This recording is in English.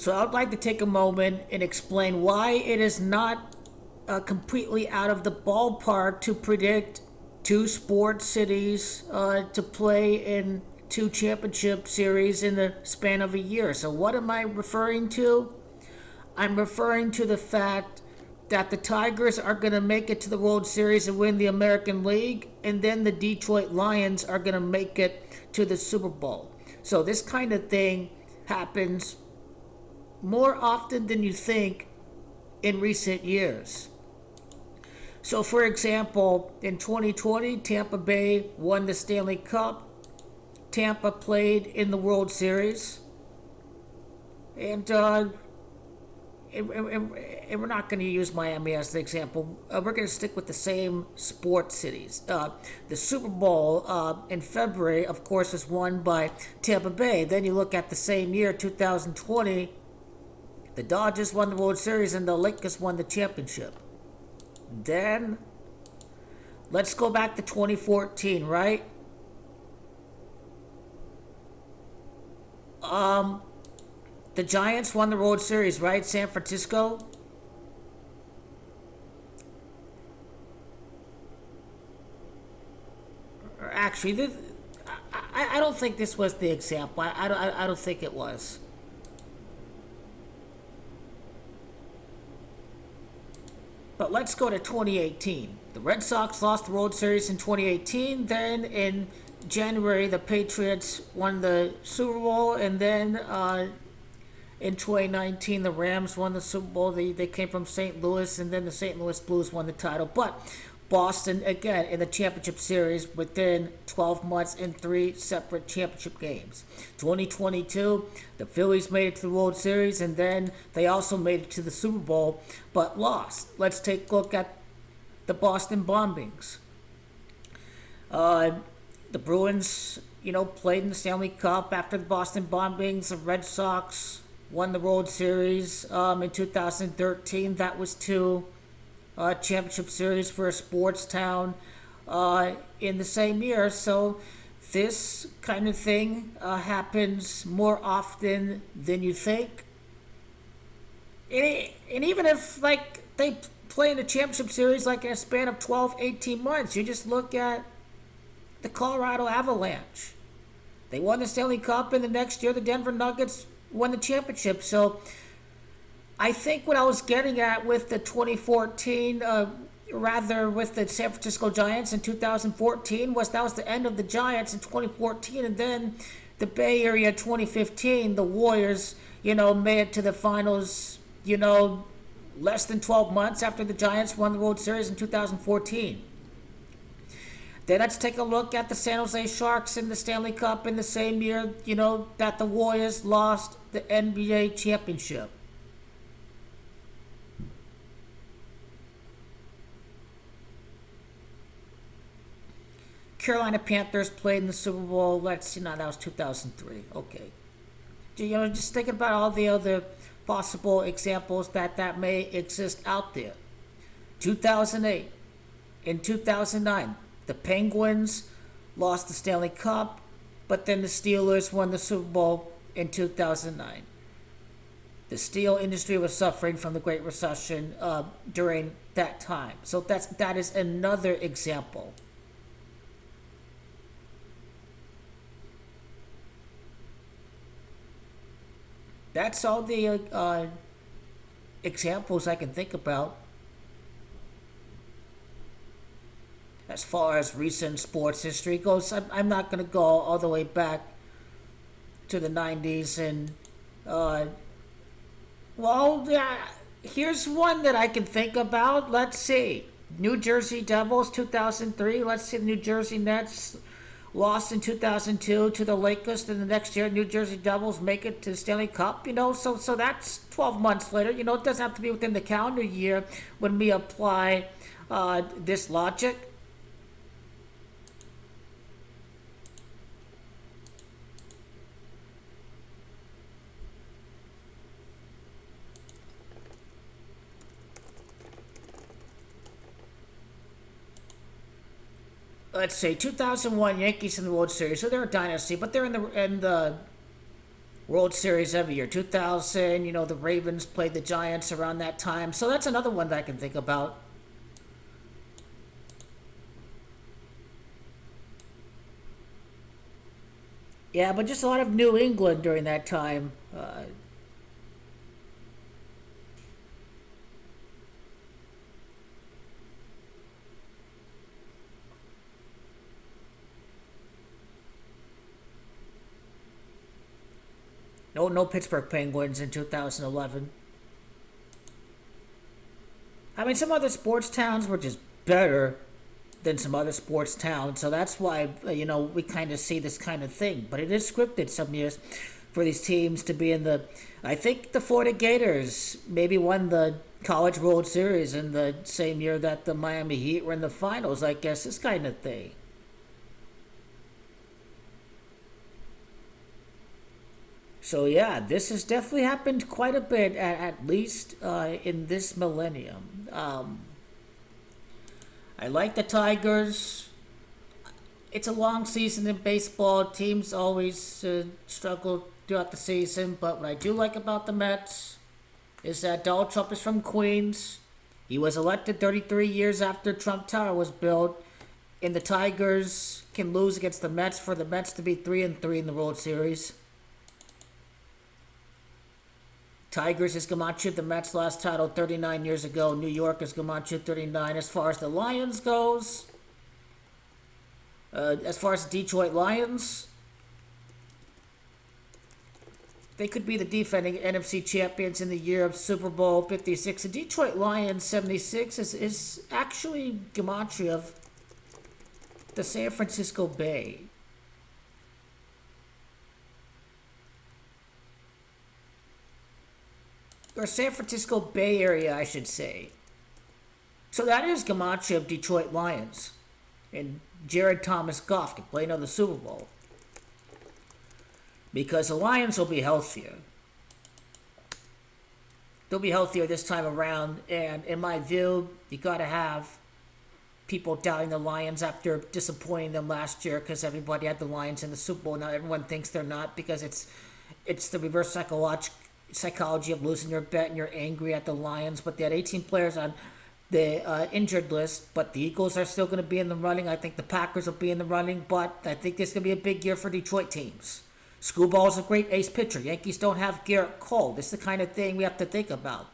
So I'd like to take a moment and explain why it is not completely out of the ballpark to predict two sports cities to play in two championship series in the span of a year. So what am I referring to? I'm referring to the fact that the Tigers are going to make it to the World Series and win the American League, and then the Detroit Lions are going to make it to the Super Bowl. So this kind of thing happens more often than you think in recent years. So, for example, in 2020, Tampa Bay won the Stanley Cup. Tampa played in the World Series. And we're not going to use Miami as the example. We're going to stick with the same sports cities. The Super Bowl in February, of course, was won by Tampa Bay. Then you look at the same year, 2020, the Dodgers won the World Series and the Lakers won the championship. Then, let's go back to 2014, right? The Giants won the World Series, right? San Francisco. Actually, I don't think this was the example. I don't think it was. But let's go to 2018. The Red Sox lost the World Series in 2018. Then in January, the Patriots won the Super Bowl. And then in 2019, the Rams won the Super Bowl. They came from St. Louis, and then the St. Louis Blues won the title. But Boston, again, in the championship series within 12 months in 3 separate championship games. 2022, the Phillies made it to the World Series, and then they also made it to the Super Bowl, but lost. Let's take a look at the Boston bombings. The Bruins, played in the Stanley Cup after the Boston bombings. The Red Sox won the World Series in 2013. That was 2 championship series for a sports town in the same year. So this kind of thing happens more often than you think. And even if they play in a championship series in a span of 12, 18 months, you just look at the Colorado Avalanche. They won the Stanley Cup, and the next year the Denver Nuggets won the championship. So I think what I was getting at with the 2014, with the San Francisco Giants in 2014, that was the end of the Giants in 2014, and then the Bay Area 2015, the Warriors, made it to the finals, less than 12 months after the Giants won the World Series in 2014. Then let's take a look at the San Jose Sharks in the Stanley Cup in the same year, that the Warriors lost the NBA championship. Carolina Panthers played in the Super Bowl. Let's see, that was 2003. Okay. Just thinking about all the other possible examples that may exist out there. 2008. In 2009, the Penguins lost the Stanley Cup, but then the Steelers won the Super Bowl in 2009. The steel industry was suffering from the Great Recession during that time. So that is another example. That's all the examples I can think about as far as recent sports history goes. I'm not going to go all the way back to the 90s. And, here's one that I can think about. Let's see. New Jersey Devils, 2003. Let's see, the New Jersey Nets lost in 2002 to the Lakers. Then the next year, New Jersey Devils make it to the Stanley Cup. So that's 12 months later. It doesn't have to be within the calendar year when we apply this logic. Let's say 2001 Yankees in the World Series. So they're a dynasty, but they're in the World Series every year. 2000, the Ravens played the Giants around that time. So that's another one that I can think about. Yeah, but just a lot of New England during that time. No Pittsburgh Penguins in 2011. I mean, some other sports towns were just better than some other sports towns, so that's why we kind of see this kind of thing. But it is scripted some years for these teams to be in the. I think the Florida Gators maybe won the College World Series in the same year that the Miami Heat were in the finals. I guess this kind of thing. So yeah, this has definitely happened quite a bit, at least in this millennium. I like the Tigers. It's a long season in baseball. Teams always struggle throughout the season, but what I do like about the Mets is that Donald Trump is from Queens. He was elected 33 years after Trump Tower was built, and the Tigers can lose against the Mets for the Mets to be 3-3 in the World Series. Tigers is Gamache, the Mets last title 39 years ago. New York is Gamache 39. As far as the Lions goes, as far as the Detroit Lions, they could be the defending NFC champions in the year of Super Bowl 56. The Detroit Lions 76 is actually Gamache of the San Francisco Bay. Or San Francisco Bay Area, I should say. So that is Gamache of Detroit Lions. And Jared Thomas Goff can play another Super Bowl. Because the Lions will be healthier. They'll be healthier this time around. And in my view, you got to have people doubting the Lions after disappointing them last year because everybody had the Lions in the Super Bowl. Now everyone thinks they're not because it's the reverse psychology of losing your bet and you're angry at the Lions. But they had 18 players on the injured list, but the Eagles are still going to be in the running. I think the Packers will be in the running, but I think this is going to be a big year for Detroit teams. Screwball is a great ace pitcher. Yankees don't have Garrett Cole. This is the kind of thing we have to think about.